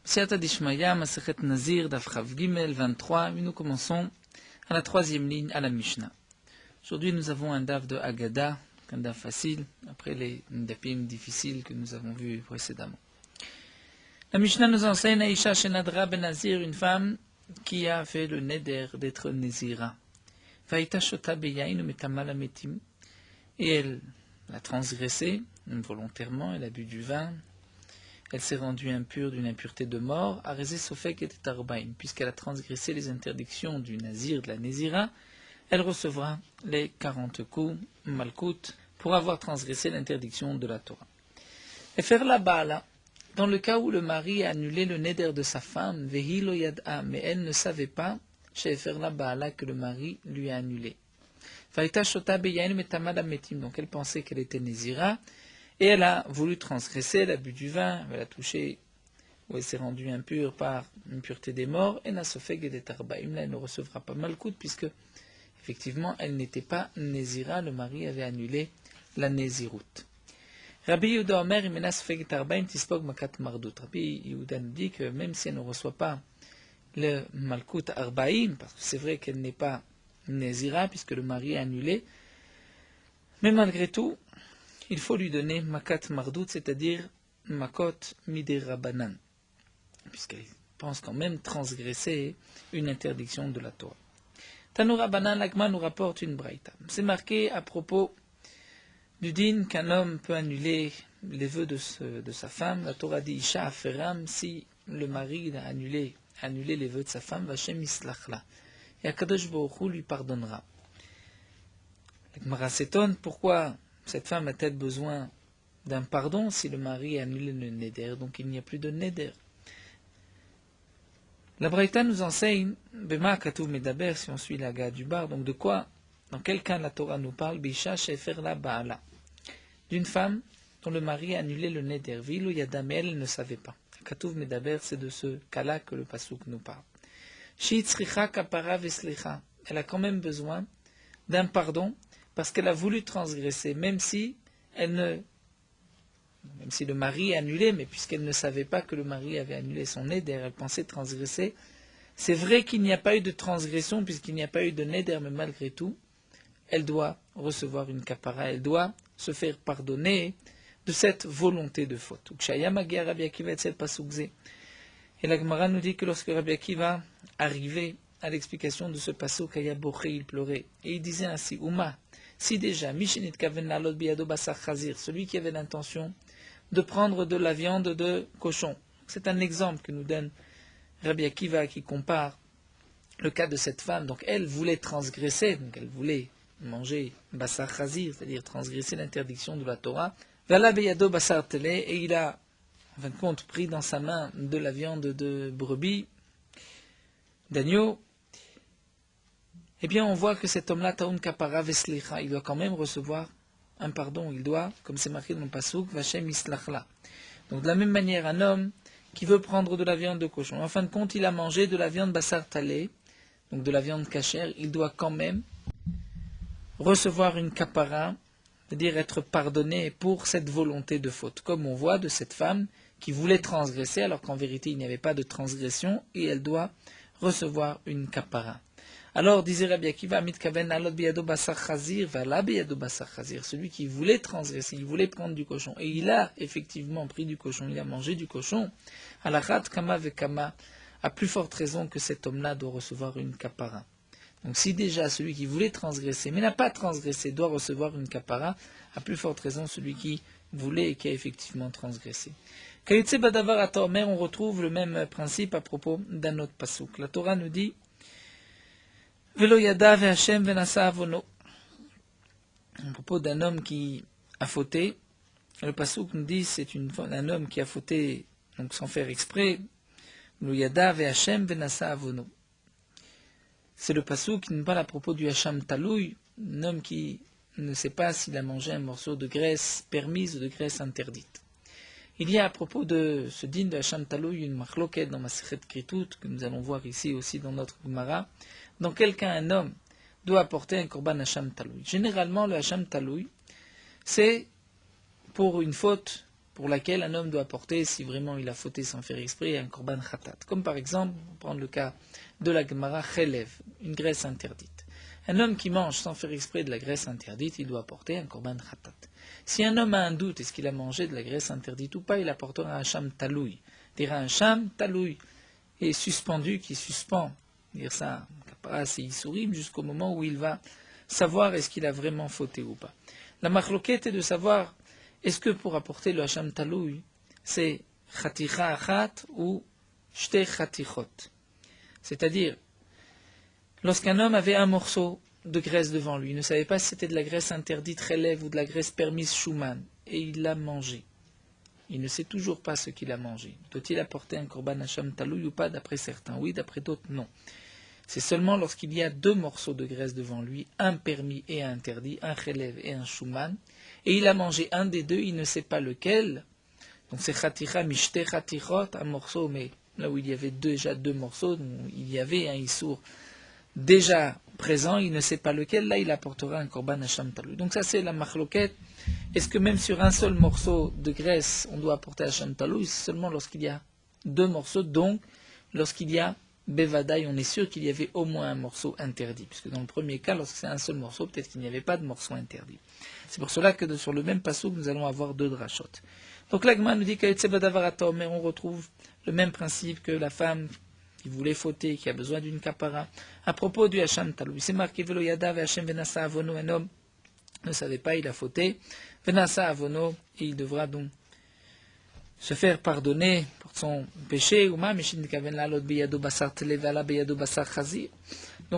Siyata Dishmaya, Masechet Nazir, Daf Chav Gimel 23, et nous commençons à la troisième ligne, à la Mishnah. Aujourd'hui, nous avons un daf de Haggadah, un daf facile, après les dafim difficiles que nous avons vus précédemment. La Mishnah nous enseigne Aïcha Shenadra Ben Nazir, une femme qui a fait le neder d'être Nézira. Vaïta Shota Beyain Metama Lametim, et elle l'a transgressé volontairement, elle a bu du vin. Elle s'est rendue impure d'une impureté de mort, Arezé Sofek et Tarbaïn, puisqu'elle a transgressé les interdictions du Nazir, de la Nézira, elle recevra les 40 coups, Malkout, pour avoir transgressé l'interdiction de la Torah. Et faire la Baala, dans le cas où le mari a annulé le neder de sa femme, Vehilo Yad'a, mais elle ne savait pas, chez faire la Baala, que le mari lui a annulé. Faïta Shota Beyain Metama Lametim, donc elle pensait qu'elle était Nézira, et elle a voulu transgresser, elle a bu du vin, elle a touché, ou elle s'est rendue impure par l'impureté des morts, et n'a sofeg et des tarbaïm, là elle ne recevra pas malkout, puisque effectivement elle n'était pas Nézira, le mari avait annulé la Néziroute. Rabbi Yehuda Omer, imena sofeg et tarbaïm, tispog makat mardout. Rabbi Yehuda nous dit que même si elle ne reçoit pas le malkout arbaïm, parce que c'est vrai qu'elle n'est pas Nézira, puisque le mari a annulé, mais malgré tout, il faut lui donner makat mardout, c'est-à-dire makot midirabanan, puisqu'elle pense quand même transgresser une interdiction de la Torah. Tanoura Banan, l'Agma nous rapporte une braïta. C'est marqué à propos du din qu'un homme peut annuler les vœux de sa femme. La Torah dit Isha aferam, si le mari a annulé les vœux de sa femme, Vashem islachla, et Akadosh Baruch Hu lui pardonnera. L'Agmara s'étonne, pourquoi cette femme a-t-elle besoin d'un pardon si le mari a annulé le neder, donc il n'y a plus de neder. La Braïta nous enseigne, Bema Katuv Medaber, si on suit la Gade du bar, donc de quoi, dans quel cas la Torah nous parle, Bisha Shefer la Baala, d'une femme dont le mari a annulé le neder, Vilo Yadam, elle ne savait pas. Katuv Medaber, c'est de ce cas-là que le Pasuk nous parle. Shiitzricha Kapara Veslecha, elle a quand même besoin d'un pardon, parce qu'elle a voulu transgresser, même si le mari a annulé, mais puisqu'elle ne savait pas que le mari avait annulé son neder, elle pensait transgresser. C'est vrai qu'il n'y a pas eu de transgression, puisqu'il n'y a pas eu de neder, mais malgré tout, elle doit recevoir une kapara, elle doit se faire pardonner de cette volonté de faute. Et la Gemara nous dit que lorsque Rabbi Akiva arrivait à l'explication de ce pasuk, il pleurait, et il disait ainsi, Uma, si déjà, celui qui avait l'intention de prendre de la viande de cochon. C'est un exemple que nous donne Rabbi Akiva qui compare le cas de cette femme. Donc elle voulait transgresser, donc elle voulait manger basar chazir, c'est-à-dire transgresser l'interdiction de la Torah. Et il a, en fin de compte, pris dans sa main de la viande de brebis, d'agneau. Eh bien, on voit que cet homme-là, Taoun Kapara Veslicha, il doit quand même recevoir un pardon. Il doit, comme c'est marqué dans le Pasuk, Vashem Islachla. Donc, de la même manière, un homme qui veut prendre de la viande de cochon, en fin de compte, il a mangé de la viande Basar Talé, donc de la viande cachère, il doit quand même recevoir une Kapara, c'est-à-dire être pardonné pour cette volonté de faute. Comme on voit de cette femme qui voulait transgresser, alors qu'en vérité, il n'y avait pas de transgression, et elle doit recevoir une Kapara. Alors, disait Rabbi Akiva, celui qui voulait transgresser, il voulait prendre du cochon, et il a effectivement pris du cochon, il a mangé du cochon, alachat kama vekama, à plus forte raison que cet homme-là doit recevoir une kapara. Donc si déjà celui qui voulait transgresser, mais n'a pas transgressé, doit recevoir une kapara, à plus forte raison celui qui voulait et qui a effectivement transgressé. Kayutse badavar atomer, on retrouve le même principe à propos d'un autre pasuk. La Torah nous dit Velo yada ve'Hashem venasa avono. À propos d'un homme qui a fauté, le pasuk nous dit c'est un homme qui a fauté donc sans faire exprès. Velo yada ve'Hashem venasa avono. C'est le pasuk qui nous parle à propos du Hacham Talouy, un homme qui ne sait pas s'il a mangé un morceau de graisse permise ou de graisse interdite. Il y a à propos de ce din de Hacham Talouy une machloket dans Masechet Kritut que nous allons voir ici aussi dans notre Gemara. Dans quel cas un homme doit apporter un korban Hacham Talouy. Généralement, le Hacham Talouy, c'est pour une faute pour laquelle un homme doit porter, si vraiment il a fauté sans faire exprès, un korban khatat. Comme par exemple, on va prendre le cas de la Gemara Chelev, une graisse interdite. Un homme qui mange sans faire exprès de la graisse interdite, il doit porter un korban khatat. Si un homme a un doute, est-ce qu'il a mangé de la graisse interdite ou pas, il apportera un hacham taloui. Dire un hacham taloui est suspendu, qui suspend. Dire ça, c'est Isurim, jusqu'au moment où il va savoir est-ce qu'il a vraiment fauté ou pas. La machloket est de savoir est-ce que pour apporter le hacham taloui, c'est chaticha achat ou shte chatichot. C'est-à-dire, lorsqu'un homme avait un morceau de graisse devant lui, il ne savait pas si c'était de la graisse interdite relève ou de la graisse permise shuman, et il l'a mangé. Il ne sait toujours pas ce qu'il a mangé. Doit-il apporter un korban hacham taloui ou pas? D'après certains, oui, d'après d'autres, non. C'est seulement lorsqu'il y a deux morceaux de graisse devant lui, un permis et un interdit, un relève et un shuman, et il a mangé un des deux, il ne sait pas lequel. Donc c'est chaticha mishte chatichot, un morceau, mais là où il y avait déjà deux morceaux, il y avait un issour déjà présent, il ne sait pas lequel, là il apportera un korban hacham taloui. Donc ça c'est la machloket. Est-ce que même sur un seul morceau de graisse, on doit apporter hacham taloui? C'est seulement lorsqu'il y a deux morceaux, donc lorsqu'il y a bevadaï, on est sûr qu'il y avait au moins un morceau interdit, puisque dans le premier cas, lorsque c'est un seul morceau, peut-être qu'il n'y avait pas de morceau interdit. C'est pour cela que sur le même passouk, nous allons avoir deux drachot. Donc l'agma nous dit mais on retrouve le même principe que la femme qui voulait fauter, qui a besoin d'une kapara. À propos du hacham taloui, c'est marqué velo yada ve'hashem venasa avono, un homme ne savait pas, il a fauté, venasa avono, et il devra donc se faire pardonner pour son péché. Donc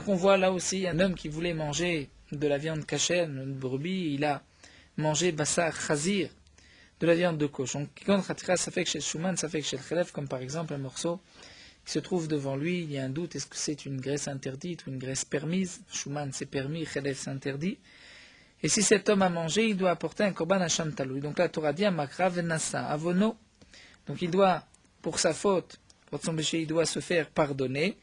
on voit là aussi un homme qui voulait manger de la viande cachère, une brebis, il a mangé basar chazir, de la viande de cochon. Comme par exemple un morceau qui se trouve devant lui, il y a un doute, est-ce que c'est une graisse interdite ou une graisse permise? Shuman c'est permis, chelef c'est interdit. Et si cet homme a mangé, il doit apporter un korban hacham taloui. Donc la Torah dit makra venasa avono. Donc il doit, pour sa faute, pour son péché, il doit se faire pardonner.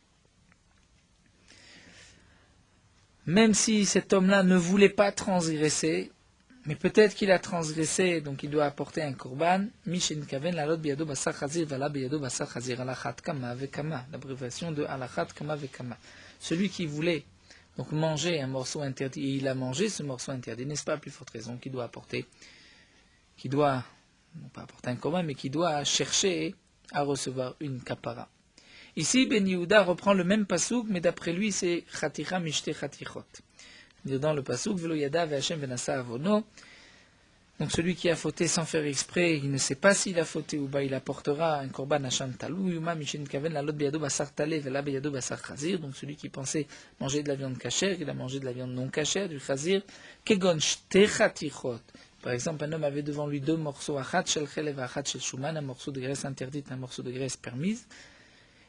Même si cet homme-là ne voulait pas transgresser, mais peut-être qu'il a transgressé, donc il doit apporter un korban. Mishin kaven lalot biyado basar chazir vala biyado basar chazir alachat kama vekama. L'abréviation de alachat kama vekama. Celui qui voulait donc manger un morceau interdit, et il a mangé ce morceau interdit, n'est-ce pas, à plus forte raison qu'il doit apporter, non pas apporter un korban, mais qui doit chercher à recevoir une kapara. Ici, Ben Yehuda reprend le même pasouk, mais d'après lui, c'est chaticha mishte chatichot. Dans le pasouk, velo yada ve'hashem venasa avono. Donc celui qui a fauté sans faire exprès, il ne sait pas s'il a fauté ou pas, il apportera un korban hacham taloui, yuma mishin kaven la lot beyado basar talé vela beyado basar chazir. Donc celui qui pensait manger de la viande cachère, il a mangé de la viande non cachère, du chazir. Kegon shte chatichot. Par exemple, un homme avait devant lui deux morceaux, achat shel chelev, achat shel shuman, un morceau de graisse interdite, un morceau de graisse permise,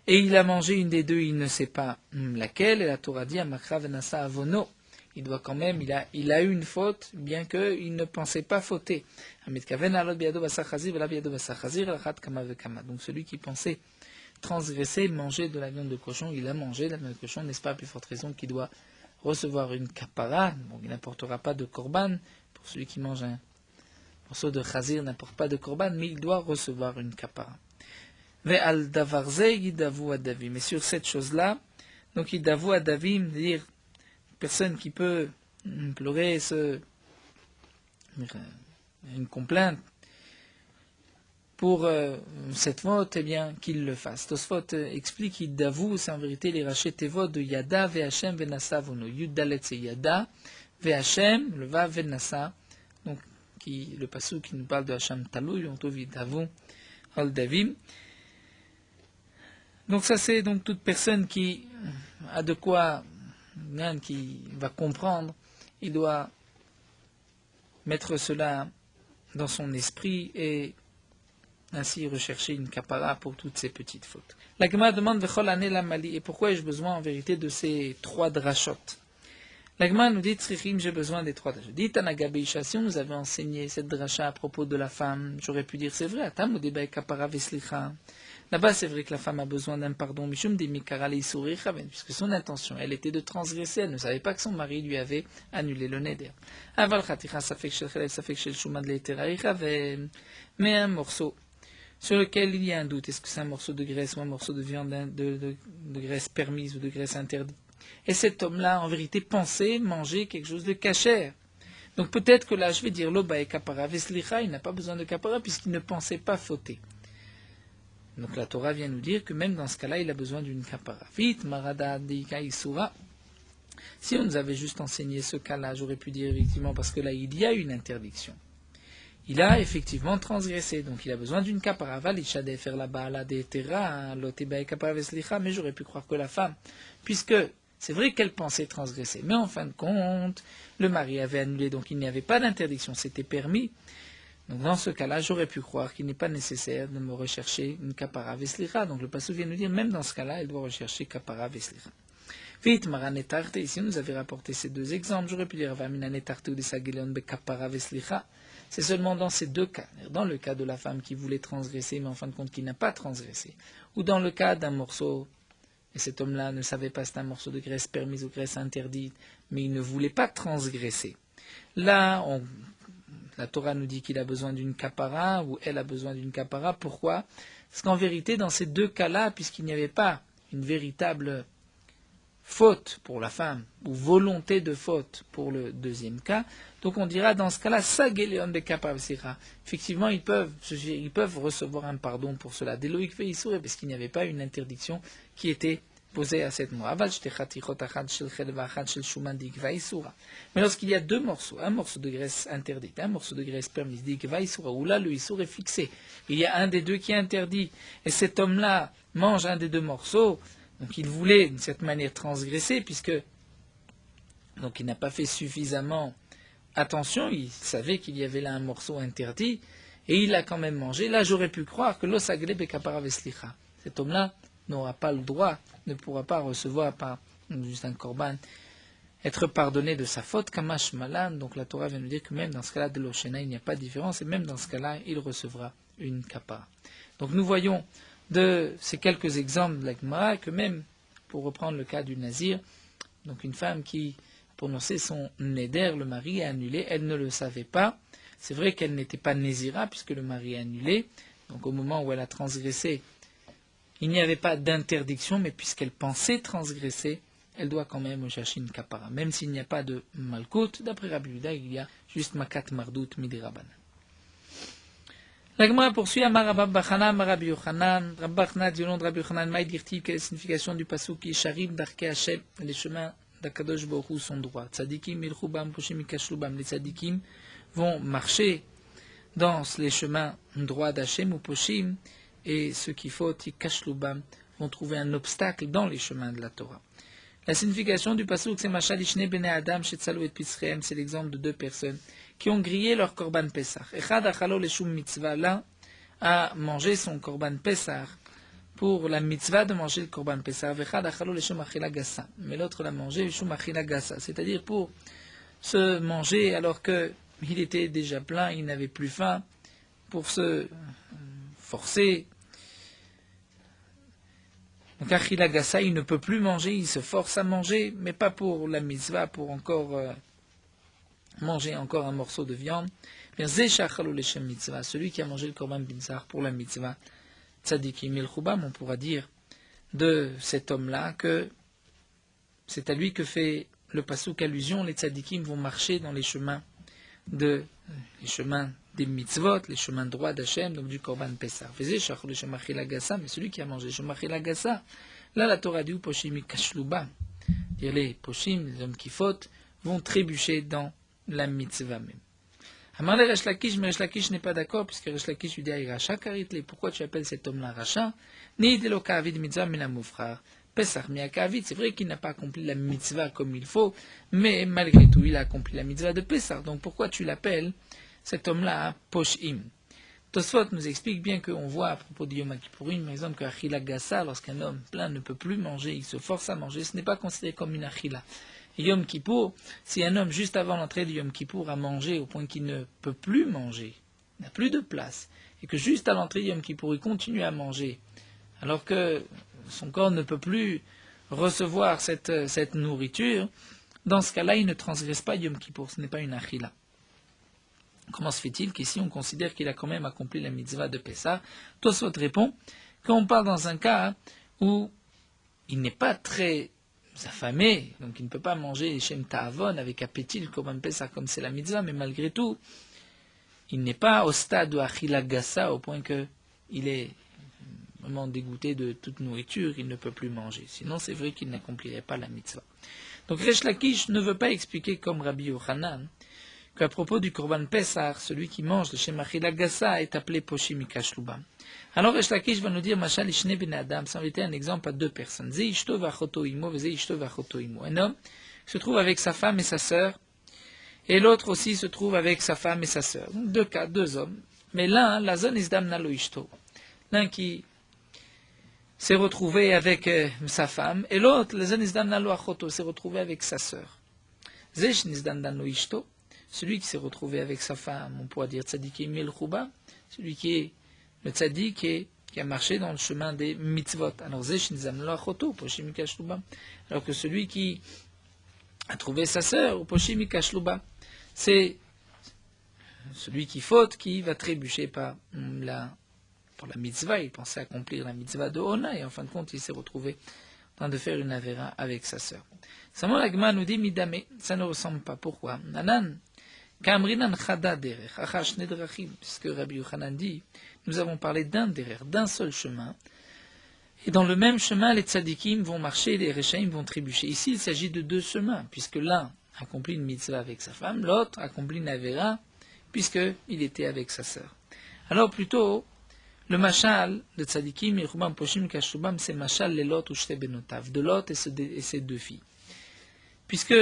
et il a mangé une des deux, il ne sait pas laquelle, et la Torah dit, amakra venasa avono, il doit quand même, il a eu une faute, bien qu'il ne pensait pas fauter. Donc celui qui pensait transgresser, manger de la viande de cochon, il a mangé de la viande de cochon, n'est-ce pas, à plus forte raison qu'il doit recevoir une kapara, donc il n'apportera pas de korban. Pour celui qui mange un morceau de chazir n'apporte pas de korban, mais il doit recevoir une kapara. Mais sur cette chose-là, donc yidavu adavim, dire personne qui peut pleurer une complainte pour cette faute, eh bien qu'il le fasse. Tosfot explique yidavu, c'est en vérité les rachets tevot de yada ve'hashem venasa vono. Yud dalet c'est yada. Ve'hashem, le va venasa, donc le pasuk qui nous parle de Hacham Taloui, on trouve Davu, Al Davim. Donc ça c'est donc toute personne qui a de quoi, qui va comprendre, il doit mettre cela dans son esprit et ainsi rechercher une kapara pour toutes ces petites fautes. La Gemara demande Vechol ane la mali, et pourquoi ai-je besoin en vérité de ces trois drachot? La Gemara nous dit, Tzrichim, j'ai besoin des trois drachas. Dit Tanagabeisha, si on nous avait enseigné cette dracha à propos de la femme, j'aurais pu dire, c'est vrai, Atam ou kapara veslicha. Là-bas, c'est vrai que la femme a besoin d'un pardon, Mishum de Mikara Leisuri Chaven, puisque son intention, elle était de transgresser, elle ne savait pas que son mari lui avait annulé le neder. Aval Chaticha Safek Shel Chelel Safek Shel Shumad Leiteraï Chaven, mais un morceau sur lequel il y a un doute, est-ce que c'est un morceau de graisse ou un morceau de viande, de graisse permise ou de graisse interdite? Et cet homme-là, en vérité, pensait manger quelque chose de cachère. Donc peut-être que là, je vais dire, Loba et Kapara Veslicha, il n'a pas besoin de Kapara puisqu'il ne pensait pas fauter. Donc la Torah vient nous dire que même dans ce cas-là, il a besoin d'une kapara. Vite, marada deika isura. Si on nous avait juste enseigné ce cas-là, j'aurais pu dire effectivement, parce que là, il y a une interdiction. Il a effectivement transgressé, donc il a besoin d'une kapara. Valisha de faire la baala de terra, loteba kapara veslicha, mais j'aurais pu croire que la femme, puisque c'est vrai qu'elle pensait transgresser, mais en fin de compte, le mari avait annulé, donc il n'y avait pas d'interdiction, c'était permis. Donc dans ce cas-là, j'aurais pu croire qu'il n'est pas nécessaire de me rechercher une kapara veslicha. Donc le passage vient nous dire, même dans ce cas-là, elle doit rechercher kapara veslicha. Vite maranetarte, ici nous avait rapporté ces deux exemples, j'aurais pu dire vaminanetarte ou desagelion be kapara veslicha. C'est seulement dans ces deux cas, dans le cas de la femme qui voulait transgresser, mais en fin de compte qui n'a pas transgressé, ou dans le cas d'un morceau, et cet homme-là ne savait pas si c'était un morceau de graisse permise ou graisse interdite, mais il ne voulait pas transgresser. Là, la Torah nous dit qu'il a besoin d'une kapara, ou elle a besoin d'une kapara. Pourquoi? Parce qu'en vérité, dans ces deux cas-là, puisqu'il n'y avait pas une véritable faute pour la femme, ou volonté de faute pour le deuxième cas, donc on dira dans ce cas-là, sageleon de kapavsira. Effectivement, ils peuvent recevoir un pardon pour cela. Deloïk veisure, parce qu'il n'y avait pas une interdiction qui était posée à cette mort. Mais lorsqu'il y a deux morceaux, un morceau de graisse interdite, un morceau de graisse permise, où là le issour est fixé, il y a un des deux qui est interdit, et cet homme-là mange un des deux morceaux, donc il voulait d'une certaine manière transgresser, puisque donc il n'a pas fait suffisamment attention, il savait qu'il y avait là un morceau interdit, et il a quand même mangé. Là j'aurais pu croire que l'osagle bekapara veslicha. Cet homme-là n'aura pas le droit, ne pourra pas recevoir par juste un korban, être pardonné de sa faute, kamash malan. Donc la Torah vient nous dire que même dans ce cas-là de l'oshena, il n'y a pas de différence, et même dans ce cas-là, il recevra une kapara. Donc nous voyons de ces quelques exemples de la Gemara que même, pour reprendre le cas du nazir, donc une femme qui prononçait son neder, le mari a annulé, elle ne le savait pas. C'est vrai qu'elle n'était pas nazira puisque le mari a annulé, donc au moment où elle a transgressé, il n'y avait pas d'interdiction, mais puisqu'elle pensait transgresser, elle doit quand même chercher une kapara. Même s'il n'y a pas de malkout, d'après Rabbi Yehuda, il y a juste makat mardout midiraban. La Gemara poursuit Amar Rabbi Bachana, Amar Rabbi Yochanan. Rabbi Bachana dit au nom de Rabbi Yochanan, Maï dirtiv, quelle est la signification du pasuk qui Sharim Darke Hashem, les chemins d'Akadosh Baruch Hu sont droits. Tzadikim milchu bam poshim ikashlu bam. Les tzadikim vont marcher dans les chemins droits d'Hashem ou poshim, et ceux qui fautent, ikashlu bam, vont trouver un obstacle dans les chemins de la Torah. La signification du pasuk, c'est Mashal Ishne Bene Adam Shetzalu et Pitzrehem, c'est l'exemple de deux personnes qui ont grillé leur korban Pesach. Echad achalo leshum mitzvah, l'un a mangé son korban Pesach pour la mitzvah de manger le korban Pesach. Vechad achalo leshum achila gassa, mais l'autre l'a mangé leshum achila gassa, c'est-à-dire pour se manger alors qu'il était déjà plein, il n'avait plus faim, pour se forcer. Donc achila gassa, il ne peut plus manger, il se force à manger, mais pas pour la mitzvah, pour encore manger encore un morceau de viande. Bien, celui qui a mangé le korban binzar pour la mitzvah, tzadikim milchubam, on pourra dire de cet homme-là que c'est à lui que fait le pasuk allusion. Les tzadikim vont marcher dans les chemins des mitzvot, les chemins droits d'Hachem, donc du korban pesach. Mais celui qui a mangé shemachil agassa, là la Torah dit poshim kashlubam, les poshim, les hommes qui fautent, vont trébucher dans la mitzvah même. Amarle Resh Lakish, mais Resh Lakish n'est pas d'accord, puisque Resh Lakish lui dit à Racha Karitle, pourquoi tu appelles cet homme-là Racha? Ni de l'okavid mitzvah, mais la moufrar. Pesach miakavid, c'est vrai qu'il n'a pas accompli la mitzvah comme il faut, mais malgré tout, il a accompli la mitzvah de Pesach. Donc pourquoi tu l'appelles cet homme-là Poshim? Tosfot nous explique bien qu'on voit à propos de Yom Kippourim, par exemple, qu'Achila Gassa, lorsqu'un homme plein ne peut plus manger, il se force à manger, ce n'est pas considéré comme une Achila. Yom Kippour, si un homme, juste avant l'entrée de Yom Kippour, a mangé au point qu'il ne peut plus manger, n'a plus de place, et que juste à l'entrée de Yom Kippour, il continue à manger alors que son corps ne peut plus recevoir cette nourriture, dans ce cas-là, il ne transgresse pas Yom Kippour, ce n'est pas une achila. Comment se fait-il qu'ici on considère qu'il a quand même accompli la mitzvah de Pessah? Tosfot répond qu'on parle dans un cas où il n'est pas très affamé, donc il ne peut pas manger Shem Ta'avon avec appétit le Korban Pessah comme c'est la mitzvah, mais malgré tout, il n'est pas au stade de Achila Gassa au point qu'il est vraiment dégoûté de toute nourriture, il ne peut plus manger. Sinon, c'est vrai qu'il n'accomplirait pas la mitzvah. Donc Resh Lakish ne veut pas expliquer comme Rabbi Yochanan qu'à propos du Korban Pessah, celui qui mange le Shem Achila Gassa est appelé Poshim Mikashlubam. Alors Resh Lakish va nous dire Mashal Ishne Ben Adam, ça avait été un exemple à deux personnes. Ze Ishto Vachoto Imo, Ze Ishto Vachoto Imo. Un homme se trouve avec sa femme et sa sœur, et l'autre aussi se trouve avec sa femme et sa sœur. Donc deux cas, deux hommes. Mais l'un, la zone Isdam Nalo Ishto. L'un qui s'est retrouvé avec sa femme, et l'autre, la zone Isdam Nalo Achoto, s'est retrouvé avec sa sœur. Zesh Nisdam Nalo Ishto. Celui qui s'est retrouvé avec sa femme, on pourrait dire tzadikim milchuba, celui qui est le tzadik et qui a marché dans le chemin des mitzvot. Alors alors que celui qui a trouvé sa sœur, ou poshimikashluba, c'est celui qui faute, qui va trébucher pour la mitzvah. Il pensait accomplir la mitzvah de Ona, et en fin de compte, il s'est retrouvé en train de faire une avera avec sa sœur. Samo l'agma nous dit midame, ça ne ressemble pas. Pourquoi? Nanan. Puisque Rabbi Yochanan dit, nous avons parlé d'un seul chemin, et dans le même chemin, les tzadikim vont marcher, les rechaim vont trébucher. Ici, il s'agit de deux chemins, puisque l'un accomplit une mitzvah avec sa femme, l'autre accomplit une avera, puisqu'il était avec sa sœur. Alors plutôt, le mashal de tzadikim, Yechubam Poshim Kashubam, c'est mashal lelot ou shte benotav, de Lot et ses deux filles. Puisque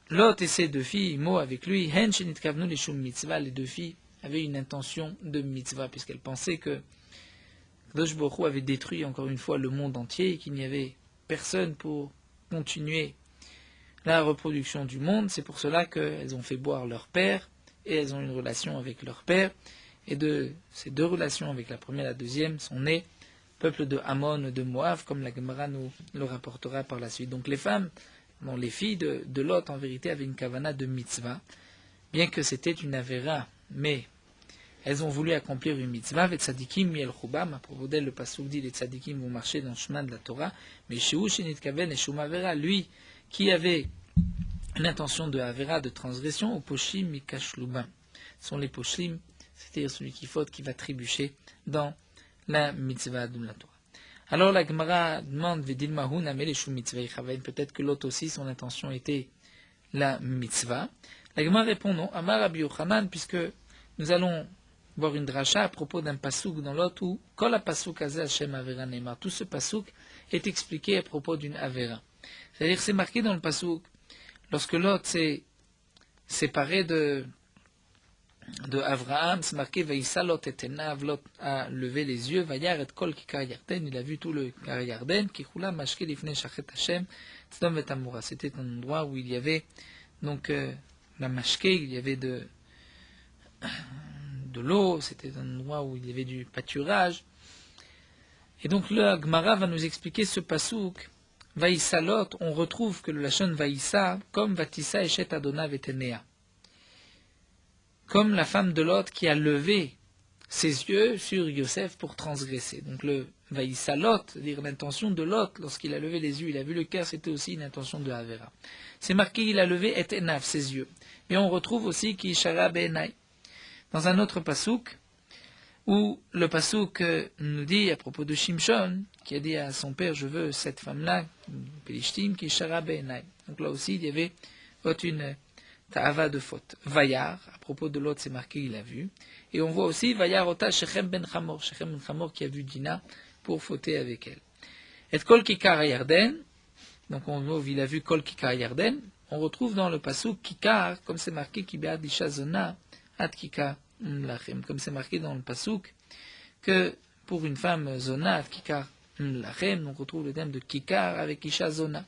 Lot et ses deux filles, Mo avec lui, Hen Shenit Kavnu Lishum Mitzvah, les deux filles avaient une intention de mitzvah, puisqu'elles pensaient que Kadosh Baruch Hu avait détruit encore une fois le monde entier et qu'il n'y avait personne pour continuer la reproduction du monde. C'est pour cela qu'elles ont fait boire leur père et elles ont une relation avec leur père. Et de ces deux relations avec la première et la deuxième sont nés peuple de Ammon, de Moab, comme la Gemara nous le rapportera par la suite. Donc les femmes, bon, les filles de Lot, en vérité, avaient une kavana de mitzvah, bien que c'était une avera, mais elles ont voulu accomplir une mitzvah, et tzadikim miel chubam, à propos d'elle, le pasuk dit, les tzadikim vont marcher dans le chemin de la Torah, mais shehu shenit kaven et shum avera, lui, qui avait une intention de avera, de transgression, au poshim mikashlubam, sont les poshim, c'est-à-dire celui qui faute, qui va trébucher dans la mitzvah de la Torah. Alors la Gemara demande peut-être que l'autre aussi, son intention était la mitzvah. La Gemara répond non, Amar Rabbi Yochanan, puisque nous allons voir une dracha à propos d'un pasouk dans l'autre où Kol pasuk azeh Hashem avera neymar. Tout ce pasouk est expliqué à propos d'une avera. C'est-à-dire c'est marqué dans le pasouk, lorsque l'autre s'est séparé de Avraham, c'est marqué Vaïssa Lot et Enav, Lot a levé les yeux, Vayar et Kol Kikar Yarden, il a vu tout le Kikar Yarden, Kikula Mashke Lifne Shachet Hashem, Tzedom et Amura. C'était un endroit où il y avait donc la Mashke, il y avait de l'eau, c'était un endroit où il y avait du pâturage. Et donc le Gemara va nous expliquer ce pasouk, Vaïssa Lot, on retrouve que le Lachon Vaïssa, comme Vatissa Eshet Adona Vetenea. Comme la femme de Lot qui a levé ses yeux sur Yosef pour transgresser. Donc le Vaïssa Lot, c'est-à-dire l'intention de Lot, lorsqu'il a levé les yeux, il a vu le cœur, c'était aussi une intention de Havera. C'est marqué, il a levé et Enav, ses yeux. Et on retrouve aussi Kishara Be'enai. Dans un autre pasouk, où le pasouk nous dit à propos de Shimshon, qui a dit à son père, je veux cette femme-là, Pelishtim, Kishara Be'enai. Donc là aussi, il y avait une ta'ava de faute. Vayar, à propos de l'autre, c'est marqué, il a vu. Et on voit aussi Vayar ota Shechem ben Chamor, Shechem ben Chamor qui a vu Dina pour fauter avec elle. Et Kol Kikar Yarden, donc on voit, il a vu Kol Kikar Yarden, on retrouve dans le pasuk Kikar, comme c'est marqué Kibead Isha Zona, Ad Kikar Mlachem, comme c'est marqué dans le pasuk, que pour une femme Zona, Ad Kikar Mlachem, on retrouve le thème de Kikar avec Isha Zona.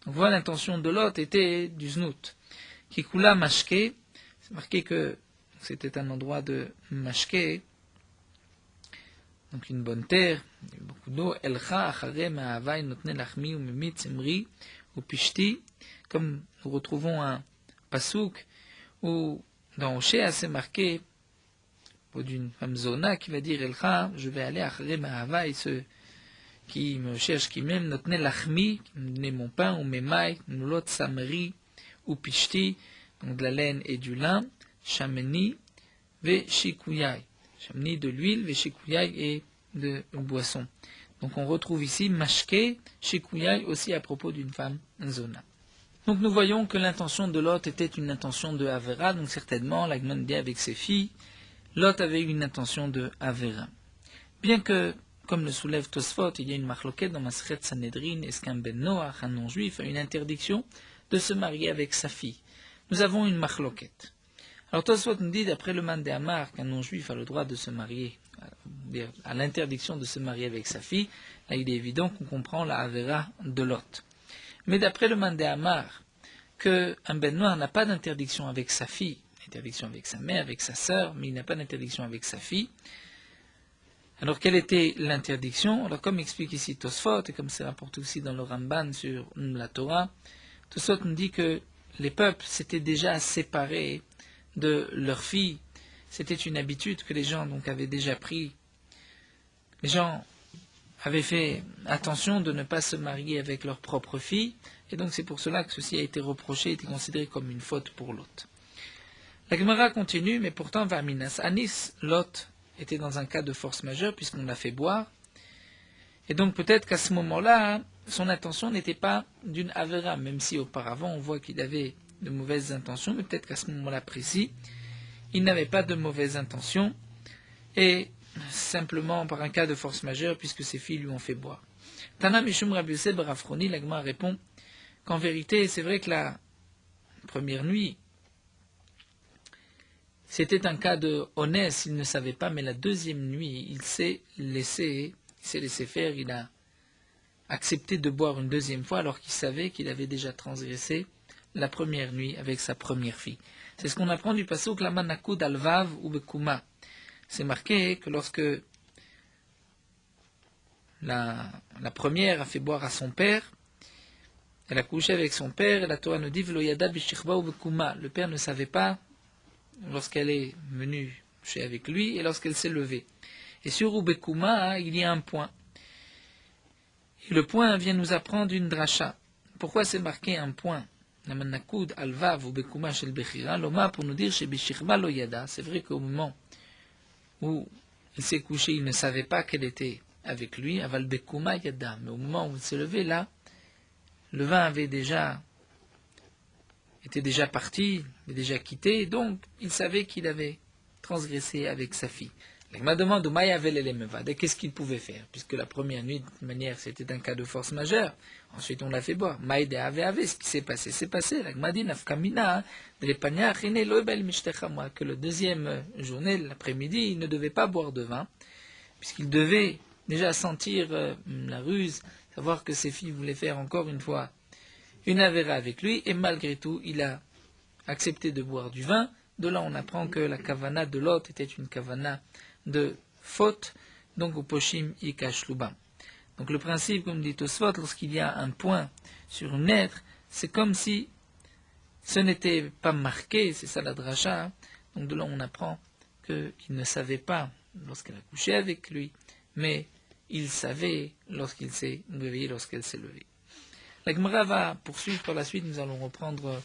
Donc voilà, l'intention de l'autre était du Znout. Kikula Mashke, c'est marqué que c'était un endroit de Mashke, donc une bonne terre, il y a eu beaucoup d'eau. Elcha achare ma'avai notne lachmi umimit simri ou pishti, comme nous retrouvons un pasouk où dans Oshéa c'est marqué d'une femme Zona qui va dire Elcha, je vais aller achare ma'avai, ceux qui me cherchent, qui m'aiment, notne lachmi, qui me donnent mon pain, ou mes mailles, noulot samri ou pishti, donc de la laine et du lin, shameni ve shikuyai. Shamni de l'huile, ve shikuyai et de boisson. Donc on retrouve ici mashke, shikuyai aussi à propos d'une femme zona. Donc nous voyons que l'intention de Lot était une intention de Avera, donc certainement, la Gemara dit avec ses filles, Lot avait une intention de Avera. Bien que, comme le soulève Tosfot, il y a une marloquette dans Masechet Sanhedrin, est-ce qu'un ben Noach, un non-juif, a une interdiction de se marier avec sa fille? Nous avons une marloquette. Alors Tosfot nous dit, d'après le Mandé Amar, qu'un non-juif a le droit de se marier, à l'interdiction de se marier avec sa fille, là il est évident qu'on comprend la Avera de Lot. Mais d'après le Mandé Amar, qu'un ben noir n'a pas d'interdiction avec sa fille, interdiction avec sa mère, avec sa sœur, mais il n'a pas d'interdiction avec sa fille. Alors quelle était l'interdiction? Alors comme explique ici Tosfot, et comme c'est rapporté aussi dans le Ramban sur la Torah, Tosfot nous dit que les peuples s'étaient déjà séparés de leurs filles. C'était une habitude que les gens donc avaient déjà pris. Les gens avaient fait attention de ne pas se marier avec leur propre fille, et donc c'est pour cela que ceci a été reproché, été considéré comme une faute pour Lot. La Gemara continue, mais pourtant Vaminas Anis, Lot était dans un cas de force majeure puisqu'on l'a fait boire, et donc peut-être qu'à ce moment-là, son intention n'était pas d'une Avera, même si auparavant on voit qu'il avait de mauvaises intentions, mais peut-être qu'à ce moment-là précis, il n'avait pas de mauvaises intentions, et simplement par un cas de force majeure, puisque ses filles lui ont fait boire. Tana Mishum Rabbi Yosef bar Afroni, la Gemara répond qu'en vérité, c'est vrai que la première nuit, c'était un cas de honnête, il ne savait pas, mais la deuxième nuit, il s'est laissé faire, il a accepté de boire une deuxième fois, alors qu'il savait qu'il avait déjà transgressé la première nuit avec sa première fille. C'est ce qu'on apprend du pasuk Lama Nakud Alvav ou Bekuma. C'est marqué que lorsque la première a fait boire à son père, elle a couché avec son père, et la Torah nous dit V'lo yada b'shirba ou bekuma. Le père ne savait pas lorsqu'elle est venue coucher avec lui et lorsqu'elle s'est levée. Et sur Ubekuma, il y a un point. Et le point vient nous apprendre une dracha. Pourquoi c'est marqué un point? La manakud alvav ou bekuma shel bechira, l'oma pour nous dire chez bishirba lo yada. C'est vrai qu'au moment où il s'est couché, il ne savait pas qu'elle était avec lui, aval bekuma yada. Mais au moment où il s'est levé, là, le vin était déjà parti, avait déjà quitté, donc il savait qu'il avait transgressé avec sa fille. L'Agma demande où qu'est-ce qu'il pouvait faire, puisque la première nuit, de toute manière, c'était un cas de force majeure. Ensuite, on l'a fait boire. Maïde ave, ce qui s'est passé, c'est passé. L'Agma dit nafkamina, que le deuxième journée, l'après-midi, il ne devait pas boire de vin, puisqu'il devait déjà sentir la ruse, savoir que ses filles voulaient faire encore une fois une avéra avec lui, et malgré tout, il a accepté de boire du vin. De là, on apprend que la kavana de Lot était une kavana de faute, donc au poshim yikash lubam. Donc le principe, comme dit Tosfot, lorsqu'il y a un point sur une lettre, c'est comme si ce n'était pas marqué, c'est ça la dracha, hein. Donc de là, on apprend qu'il ne savait pas lorsqu'elle a couché avec lui, mais il savait lorsqu'il s'est réveillé, lorsqu'elle s'est levée. La Gemara va poursuivre par la suite, nous allons reprendre